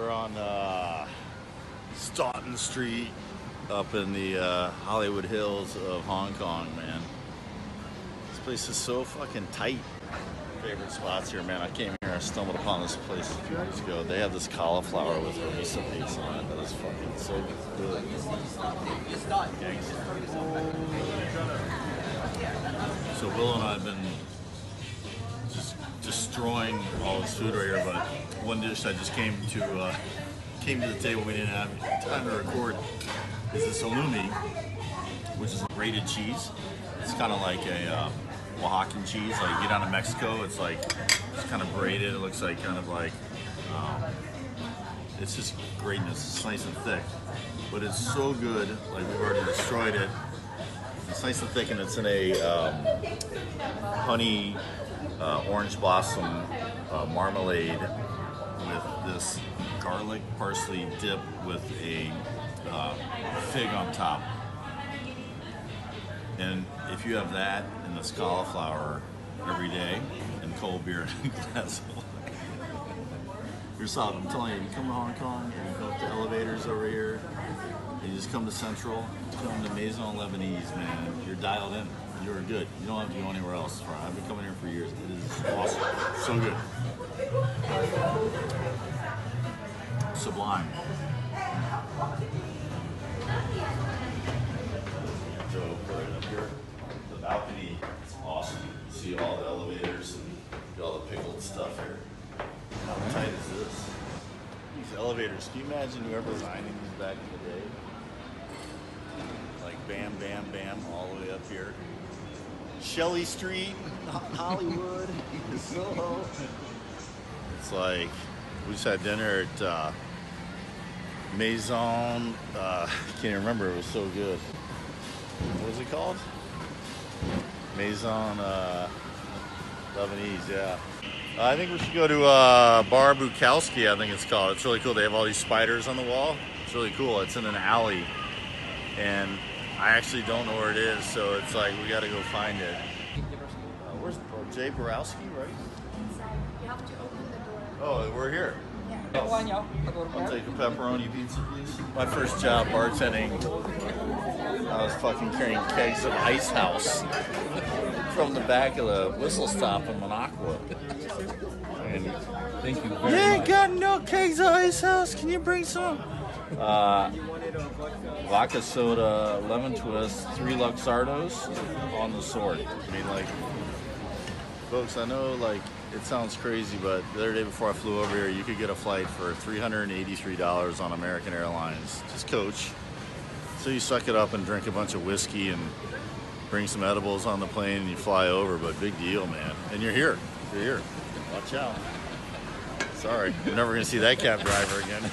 We're on Staunton Street up in the Hollywood Hills of Hong Kong, man. This place is so fucking tight. Favorite spots here, man. I came here, I stumbled upon this place a few years ago. They have this cauliflower with harissa paste on it. That is fucking so good. So Willow and I have been just destroying all this food right here, but one dish I just came to the table we didn't have time to record is this Halloumi, which is grated cheese. It's kind of like a Oaxacan cheese. Like you get down to Mexico, it's like it's kind of braided. It looks like kind of like it's just greatness. It's nice and thick, but it's so good. Like we've already destroyed it. It's nice and thick, and it's in a honey orange blossom marmalade with this garlic parsley dip with a fig on top. And if you have that and this cauliflower every day and cold beer and a glass of wine, you're solid. I'm telling you, you come to Hong Kong and you go up the elevators over here, and you just come to Central, come to Maison Lebanese, man, you're dialed in. You're good. You don't have to go anywhere else. I've been coming here for years. It is awesome. So good. Sublime. So put it up here. The balcony is awesome. You see all the elevators and all the pickled stuff here. How tight is this? These elevators, can you imagine whoever designed these back in the day? Like bam, bam, bam, all the way up here. Shelley Street, Hollywood, Soho. It's like, we just had dinner at Maison, I can't even remember, it was so good. What was it called? Maison Lebanese, yeah. I think we should go to Bar Bukowski, I think it's called. It's really cool. They have all these spiders on the wall. It's really cool. It's in an alley. And I actually don't know where it is, so it's like we gotta go find it. Where's Jay Boroski, right? Inside. You have to open the door. Oh, we're here. Yeah. I'll take a pepperoni pizza, please. My first job bartending, I was fucking carrying kegs of Ice House from the back of the whistle stop in Minocqua. And Thank you very much. you ain't got no kegs of Ice House. Can you bring some? Vodka soda, lemon twist, 3 Luxardos on the sword. I mean, like, folks, I know, like, it sounds crazy, but the other day before I flew over here, you could get a flight for $383 on American Airlines, just coach. So you suck it up and drink a bunch of whiskey and bring some edibles on the plane and you fly over, but big deal, man. And you're here. You're here. Watch out. Sorry, you're never going to see that cab driver again.